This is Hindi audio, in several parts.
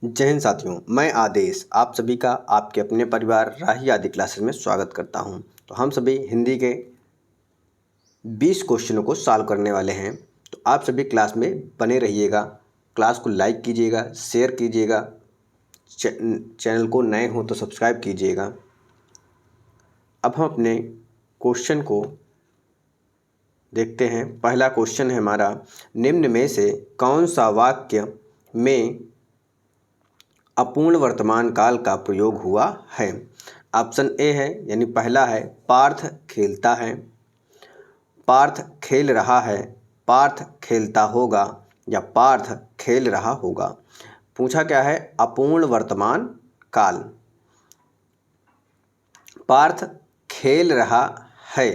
जय हिंद साथियों, मैं आदेश आप सभी का आपके अपने परिवार राही आदि क्लासेस में स्वागत करता हूं। तो हम सभी हिंदी के 20 क्वेश्चनों को सॉल्व करने वाले हैं। तो आप सभी क्लास में बने रहिएगा। क्लास को लाइक कीजिएगा, शेयर कीजिएगा, चैनल को नए हो तो सब्सक्राइब कीजिएगा। अब हम अपने क्वेश्चन को देखते हैं। पहला क्वेश्चन है हमारा, निम्न में से कौन सा वाक्य में अपूर्ण वर्तमान काल का प्रयोग हुआ है। ऑप्शन ए है, यानी पहला है पार्थ खेलता है, पार्थ खेल रहा है, पार्थ खेलता होगा या पार्थ खेल रहा होगा। पूछा क्या है, अपूर्ण वर्तमान काल। पार्थ खेल रहा है,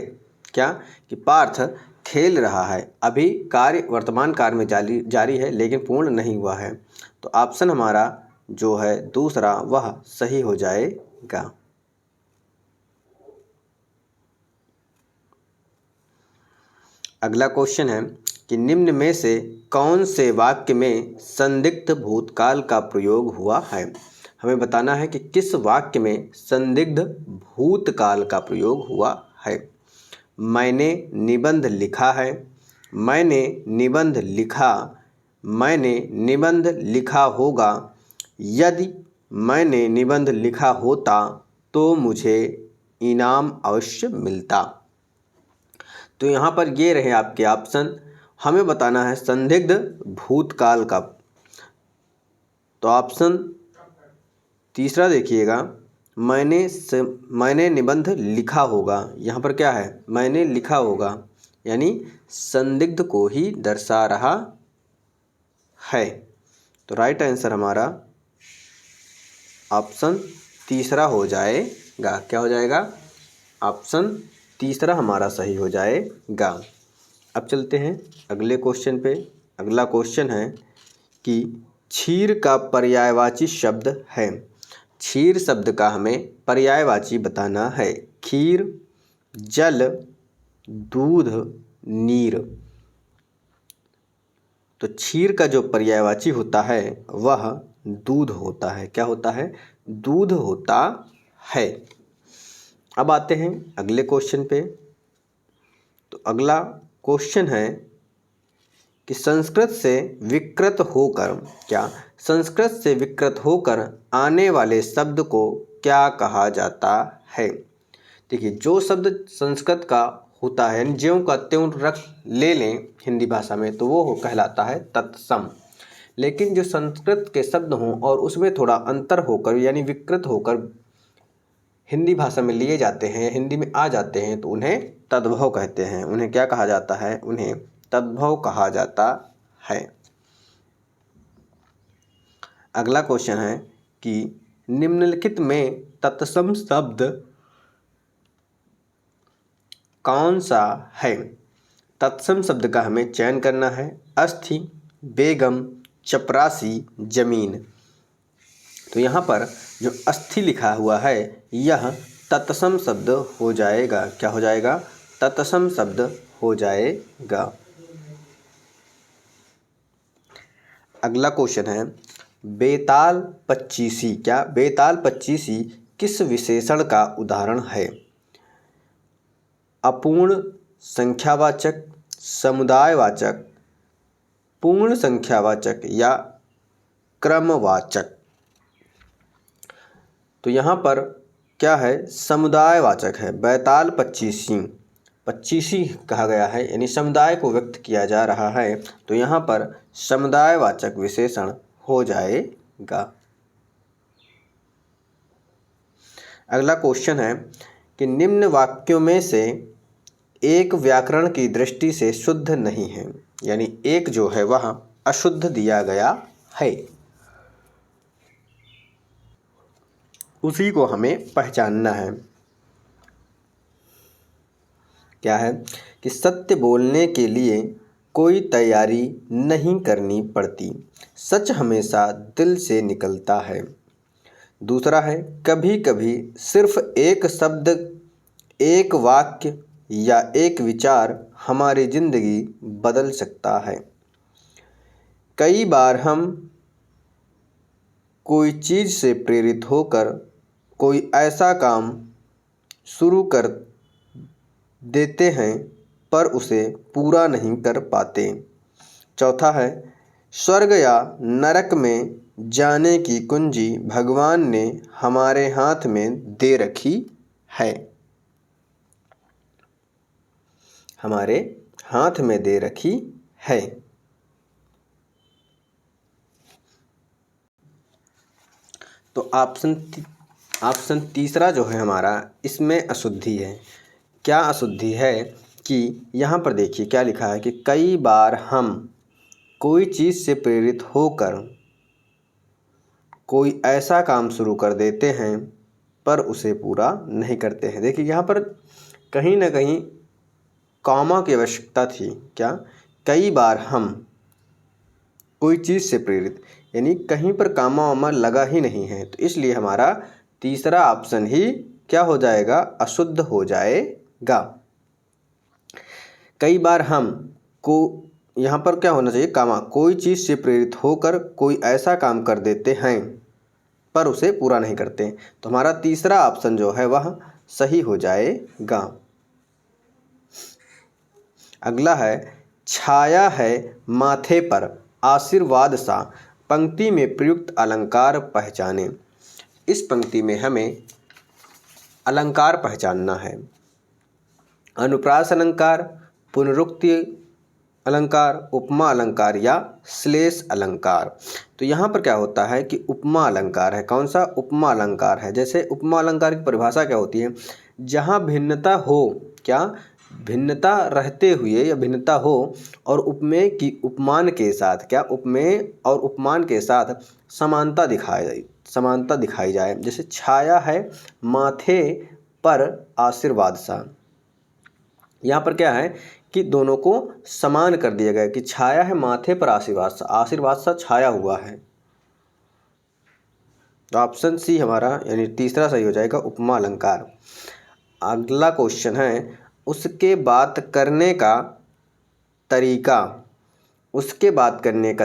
क्या कि पार्थ खेल रहा है। अभी कार्य वर्तमान काल में जारी है लेकिन पूर्ण नहीं हुआ है। तो ऑप्शन हमारा जो है दूसरा वह सही हो जाएगा। अगला क्वेश्चन है कि निम्न में से कौन से वाक्य में संदिग्ध भूतकाल का प्रयोग हुआ है। हमें बताना है कि किस वाक्य में संदिग्ध भूतकाल का प्रयोग हुआ है। मैंने निबंध लिखा है, मैंने निबंध लिखा, मैंने निबंध लिखा होगा, यदि मैंने निबंध लिखा होता तो मुझे इनाम अवश्य मिलता। तो यहाँ पर ये रहे आपके ऑप्शन। हमें बताना है संदिग्ध भूतकाल का। तो ऑप्शन तीसरा देखिएगा, मैंने निबंध लिखा होगा। यहाँ पर क्या है, मैंने लिखा होगा, यानी संदिग्ध को ही दर्शा रहा है। तो राइट आंसर हमारा ऑप्शन तीसरा हो जाएगा। क्या हो जाएगा, ऑप्शन तीसरा हमारा सही हो जाएगा। अब चलते हैं अगले क्वेश्चन पे। अगला क्वेश्चन है कि क्षीर का पर्यायवाची शब्द है। क्षीर शब्द का हमें पर्यायवाची बताना है। खीर, जल, दूध, नीर। तो क्षीर का जो पर्यायवाची होता है वह दूध होता है। क्या होता है, दूध होता है। अब आते हैं अगले क्वेश्चन पे। तो अगला क्वेश्चन है कि संस्कृत से विकृत होकर, क्या संस्कृत से विकृत होकर आने वाले शब्द को क्या कहा जाता है। देखिए, जो शब्द संस्कृत का होता है, ज्यों का त्यों रख ले लें हिंदी भाषा में, तो वो कहलाता है तत्सम। लेकिन जो संस्कृत के शब्द हों और उसमें थोड़ा अंतर होकर यानी विकृत होकर हिंदी भाषा में लिए जाते हैं, हिंदी में आ जाते हैं, तो उन्हें तद्भव कहते हैं। उन्हें क्या कहा जाता है, उन्हें तद्भव कहा जाता है। अगला क्वेश्चन है कि निम्नलिखित में तत्सम शब्द कौन सा है। तत्सम शब्द का हमें चयन करना है। अस्थि, बेगम, चपरासी, जमीन। तो यहाँ पर जो अस्थि लिखा हुआ है यह तत्सम शब्द हो जाएगा। क्या हो जाएगा, तत्सम शब्द हो जाएगा। अगला क्वेश्चन है बेताल पच्चीसी। क्या बेताल पच्चीसी किस विशेषण का उदाहरण है। अपूर्ण संख्यावाचक, समुदायवाचक, पूर्ण संख्यावाचक या क्रमवाचक। तो यहाँ पर क्या है, समुदायवाचक है। बैताल पच्चीसी, पच्चीसी कहा गया है यानी समुदाय को व्यक्त किया जा रहा है। तो यहाँ पर समुदायवाचक विशेषण हो जाएगा। अगला क्वेश्चन है कि निम्न वाक्यों में से एक व्याकरण की दृष्टि से शुद्ध नहीं है, यानी एक जो है वह अशुद्ध दिया गया है। उसी को हमें पहचानना है। क्या है कि सत्य बोलने के लिए कोई तैयारी नहीं करनी पड़ती, सच हमेशा दिल से निकलता है। दूसरा है कभी कभी सिर्फ एक शब्द, एक वाक्य या एक विचार हमारी जिंदगी बदल सकता है। कई बार हम कोई चीज़ से प्रेरित होकर कोई ऐसा काम शुरू कर देते हैं पर उसे पूरा नहीं कर पाते। चौथा है, स्वर्ग या नरक में जाने की कुंजी भगवान ने हमारे हाथ में दे रखी है। हमारे हाथ में दे रखी है। तो ऑप्शन तीसरा जो है हमारा, इसमें अशुद्धि है। क्या अशुद्धि है कि यहाँ पर देखिए क्या लिखा है कि कई बार हम कोई चीज़ से प्रेरित होकर कोई ऐसा काम शुरू कर देते हैं पर उसे पूरा नहीं करते हैं। देखिए यहाँ पर कहीं ना कहीं कॉमा की आवश्यकता थी। क्या, कई बार हम कोई चीज़ से प्रेरित, यानी कहीं पर कामा वामा लगा ही नहीं है, तो इसलिए हमारा तीसरा ऑप्शन ही क्या हो जाएगा, अशुद्ध हो जाएगा। कई बार हम को, यहाँ पर क्या होना चाहिए, कामा, कोई चीज़ से प्रेरित होकर कोई ऐसा काम कर देते हैं पर उसे पूरा नहीं करते, तो हमारा तीसरा ऑप्शन जो है वह सही हो जाएगा। अगला है, छाया है माथे पर आशीर्वाद सा, पंक्ति में प्रयुक्त अलंकार पहचाने। इस पंक्ति में हमें अलंकार पहचानना है। अनुप्रास अलंकार, पुनरुक्ति अलंकार, उपमा अलंकार या श्लेष अलंकार। तो यहाँ पर क्या होता है कि उपमा अलंकार है। कौन सा? उपमा अलंकार है। जैसे उपमा अलंकार की परिभाषा क्या होती है, जहाँ भिन्नता हो, क्या, भिन्नता रहते हुए या भिन्नता हो और उपमेय की उपमान के साथ, क्या, उपमेय और उपमान के साथ समानता दिखाई जाए। जैसे छाया है माथे पर आशीर्वाद सा, यहाँ पर क्या है कि दोनों को समान कर दिया गया कि छाया है माथे पर आशीर्वाद सा छाया हुआ है। तो ऑप्शन सी हमारा यानी तीसरा सही हो जाएगा, उपमा अलंकार। अगला क्वेश्चन है, उसके बात करने का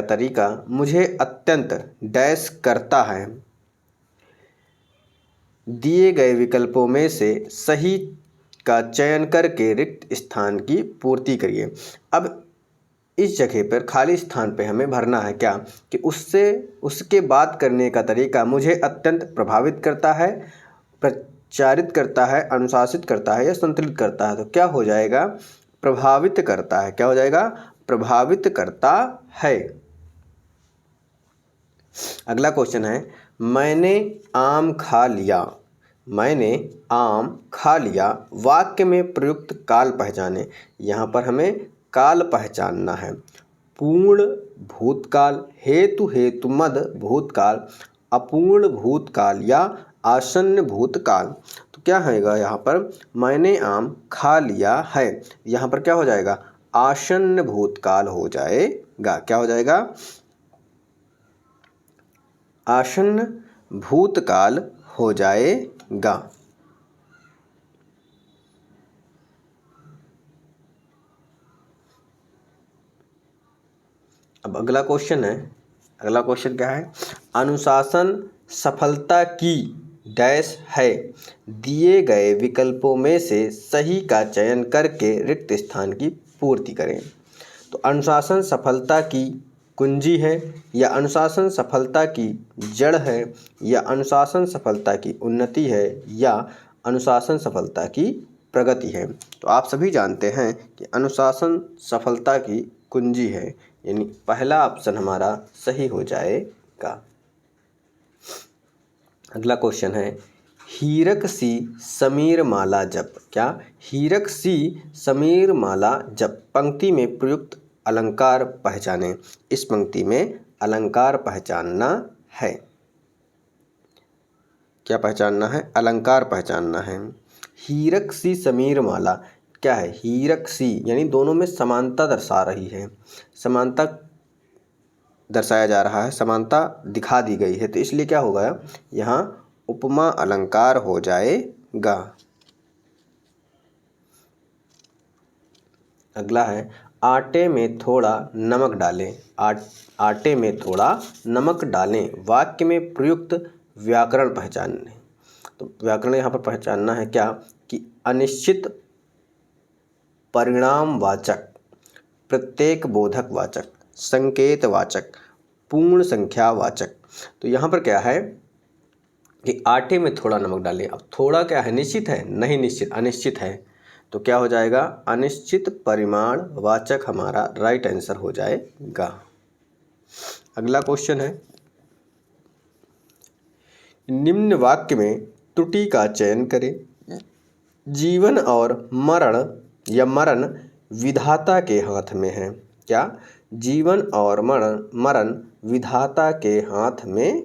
तरीका मुझे अत्यंत डैश करता है। दिए गए विकल्पों में से सही का चयन करके रिक्त स्थान की पूर्ति करिए। अब इस जगह पर खाली स्थान पे हमें भरना है क्या, कि उसके बात करने का तरीका मुझे अत्यंत प्रभावित करता है, प्रचारित करता है, अनुशासित करता है या संतुलित करता है। तो क्या हो जाएगा, प्रभावित करता है। क्या हो जाएगा, प्रभावित करता है। अगला क्वेश्चन है, मैंने आम खा लिया, वाक्य में प्रयुक्त काल पहचाने। यहाँ पर हमें काल पहचानना है। पूर्ण भूतकाल, हेतु मद भूतकाल, अपूर्ण भूतकाल या आसन्न भूतकाल। तो क्या होगा यहाँ पर, मैंने आम खा लिया है, यहाँ पर क्या हो जाएगा, आसन्न भूतकाल हो जाएगा। क्या हो जाएगा, आसन्न भूतकाल हो जाएगा। अब अगला क्वेश्चन क्या है, अनुशासन सफलता की डैश है, दिए गए विकल्पों में से सही का चयन करके रिक्त स्थान की पूर्ति करें। तो अनुशासन सफलता की कुंजी है, या अनुशासन सफलता की जड़ है, या अनुशासन सफलता की उन्नति है, या अनुशासन सफलता की प्रगति है। तो आप सभी जानते हैं कि अनुशासन सफलता की कुंजी है, यानी पहला ऑप्शन हमारा सही हो जाएगा। अगला क्वेश्चन है, हीरक सी समीर माला जप। क्या, हीरक सी समीर माला जप, पंक्ति में प्रयुक्त अलंकार पहचाने। इस पंक्ति में अलंकार पहचानना है। क्या पहचानना है, अलंकार पहचानना है। हीरक सी समीर माला क्या है, हीरक सी यानी दोनों में समानता दर्शा रही है, समानता दर्शाया जा रहा है, समानता दिखा दी गई है, तो इसलिए क्या होगा, यहाँ उपमा अलंकार हो जाएगा। अगला है, आटे में थोड़ा नमक डालें। आटे में थोड़ा नमक डालें। वाक्य में प्रयुक्त व्याकरण पहचानें। तो व्याकरण यहाँ पर पहचानना है क्या कि अनिश्चित परिणामवाचक, प्रत्येक बोधक वाचक, संकेतवाचक, पूर्ण संख्यावाचक। तो यहाँ पर क्या है कि आटे में थोड़ा नमक डालें। अब थोड़ा क्या है, निश्चित है? नहीं निश्चित, अनिश्चित है। तो क्या हो जाएगा, अनिश्चित परिमाण वाचक हमारा राइट आंसर हो जाएगा। अगला क्वेश्चन है, निम्न वाक्य में त्रुटि का चयन करें। जीवन और मरण या मरण विधाता के हाथ में है। क्या? जीवन और मरण विधाता के हाथ में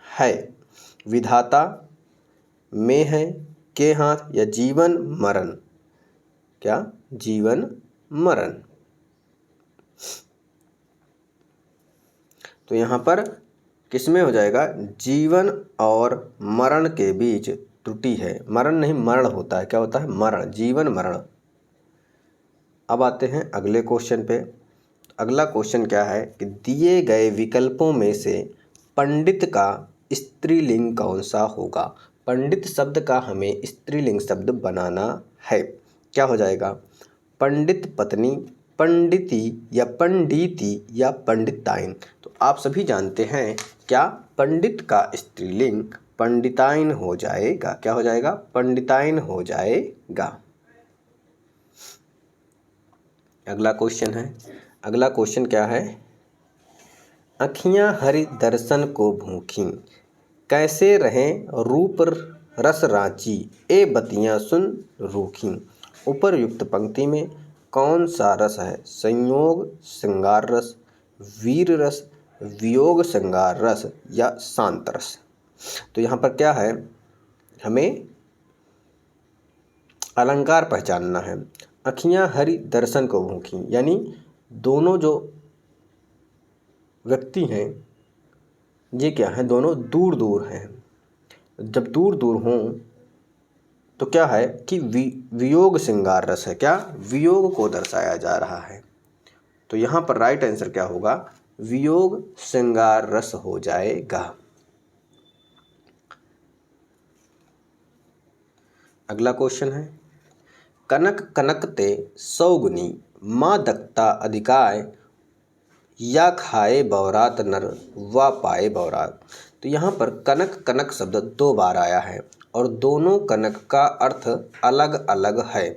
है। विधाता में है, के हाथ, या जीवन मरण? क्या? जीवन मरण। तो यहाँ पर किसमें हो जाएगा, जीवन और मरण के बीच त्रुटि है। मरण नहीं, मरण होता है। क्या होता है? मरण, जीवन मरण। अब आते हैं अगले क्वेश्चन पे। अगला क्वेश्चन क्या है कि दिए गए विकल्पों में से पंडित का स्त्रीलिंग कौन सा होगा। पंडित शब्द का हमें स्त्रीलिंग शब्द बनाना है। क्या हो जाएगा, पंडित पत्नी, पंडिती या पंडिती या पंडिताइन। तो आप सभी जानते हैं क्या, पंडित का स्त्रीलिंग पंडिताइन हो जाएगा। क्या हो जाएगा, पंडिताइन हो जाएगा। अगला क्वेश्चन है, अगला क्वेश्चन क्या है, अखियां हरि दर्शन को भूखी, कैसे रहें रूप रस रांची, ए बतियां सुन रूखी। उपरयुक्त पंक्ति में कौन सा रस है, संयोग श्रृंगार रस, वीर रस, वियोग श्रृंगार रस या शांत रस। तो यहाँ पर क्या है, हमें अलंकार पहचानना है। अखियां हरि दर्शन को भूखी, यानी दोनों जो व्यक्ति हैं ये क्या है, दोनों दूर दूर हैं। जब दूर दूर हों तो क्या है कि वियोग श्रृंगार रस है। क्या? वियोग को दर्शाया जा रहा है। तो यहाँ पर राइट आंसर क्या होगा, वियोग श्रृंगार रस हो जाएगा। अगला क्वेश्चन है, कनक कनकते सौगुनी, माँ दक्ता अधिकाय, या खाए बौरात नर व पाए बौरात। तो यहाँ पर कनक कनक शब्द 2 बार आया है और दोनों कनक का अर्थ अलग अलग है।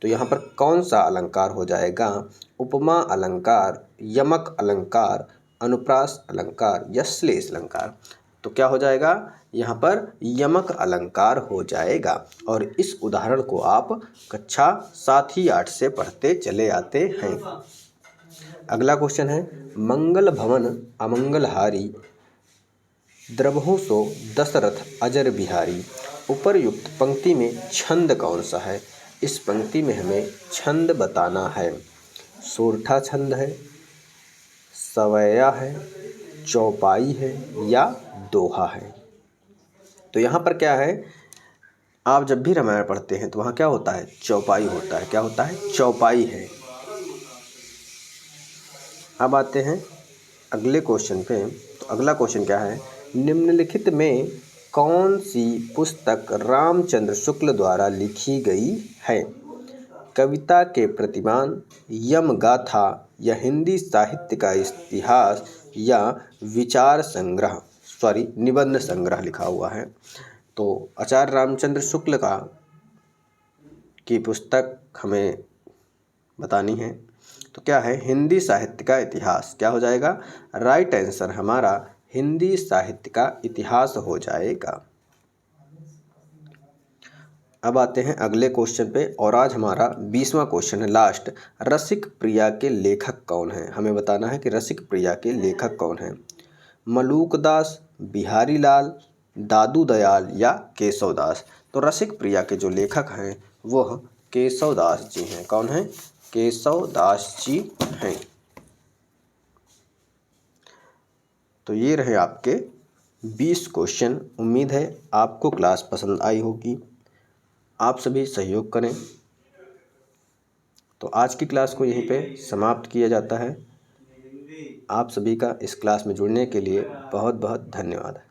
तो यहाँ पर कौन सा अलंकार हो जाएगा, उपमा अलंकार, यमक अलंकार, अनुप्रास अलंकार या श्लेष अलंकार। तो क्या हो जाएगा, यहाँ पर यमक अलंकार हो जाएगा। और इस उदाहरण को आप कक्षा 7 ही 8 से पढ़ते चले आते हैं। अगला क्वेश्चन है, मंगल भवन अमंगलहारी, द्रवहु सो दशरथ अजर बिहारी। उपरयुक्त पंक्ति में छंद कौन सा है। इस पंक्ति में हमें छंद बताना है। सोरठा छंद है, सवैया है, चौपाई है या दोहा है। तो यहाँ पर क्या है, आप जब भी रामायण पढ़ते हैं तो वहाँ क्या होता है, चौपाई होता है। क्या होता है, चौपाई है। अब आते हैं अगले क्वेश्चन पे। तो अगला क्वेश्चन क्या है, निम्नलिखित में कौन सी पुस्तक रामचंद्र शुक्ल द्वारा लिखी गई है। कविता के प्रतिमान, यम गाथा या हिंदी साहित्य का इतिहास या विचार संग्रह, निबंध संग्रह लिखा हुआ है। तो आचार्य रामचंद्र शुक्ल की पुस्तक हमें बतानी है। तो क्या है, हिंदी साहित्य का इतिहास। क्या हो जाएगा, राइट आंसर हमारा हिंदी साहित्य का इतिहास हो जाएगा। अब आते हैं अगले क्वेश्चन पे और आज हमारा 20वां क्वेश्चन है, लास्ट। रसिक प्रिया के लेखक कौन है। हमें बताना है कि रसिक प्रिया के लेखक कौन है। मलूकदास, बिहारी लाल, दादू दयाल या केशव दास। तो रसिक प्रिया के जो लेखक हैं वह केशव दास जी हैं। कौन है, केशव दास जी हैं। तो ये रहे आपके 20 क्वेश्चन। उम्मीद है आपको क्लास पसंद आई होगी। आप सभी सहयोग करें। तो आज की क्लास को यहीं पे समाप्त किया जाता है। आप सभी का इस क्लास में जुड़ने के लिए बहुत बहुत धन्यवाद।